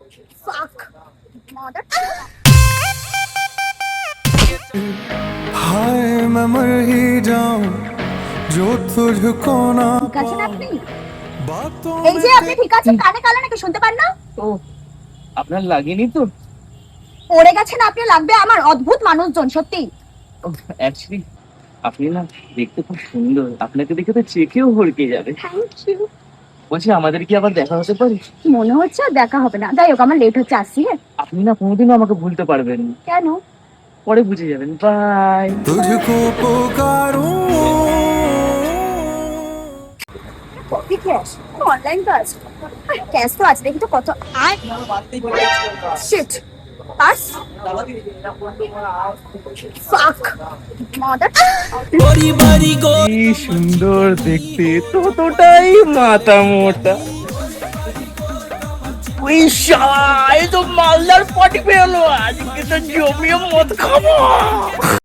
Fuck. Mother. हाय मैं मर ही जाऊं जो तुझको ना ঠিক আছেন আপনি? बातों এই যে আপনি ঠিক আছেন? কানে কালা নাকি শুনতে পান না? ও আপনার লাগেনি তো? পড়ে গেছেন আপনি, লাগবে আমার। অদ্ভুত মানুষজন সত্যি। অ্যাকচুয়ালি আপনি না দেখতে খুব সুন্দর, আপনাকে দেখে তো চেকেও হড়কে যাবে। Thank you. বলছি আমাদের কি আবার দেখা হতে পারে? মনে হচ্ছে আর দেখা হবে না। যাই হোক, আমার লেট হচ্ছে, আসছি। হ্যাঁ? আপনি না কোনোদিনও আমাকে ভুলতে পারবেন না। কেন? পরে বুঝে যাবেন। বাই। तुझको पुकारूं কফি ক্যাশ অনলাইন কাজ। ক্যাশ তো আছে, দেখি তো কত। শিট। পার্স। ফাক। মাদার। কি সুন্দর দেখতে, ততটাই মাথা মোটা। ওই শালা, এই তো মালদার পার্টি পেলো, আজকে তো জমিয়ে মদ খাবো।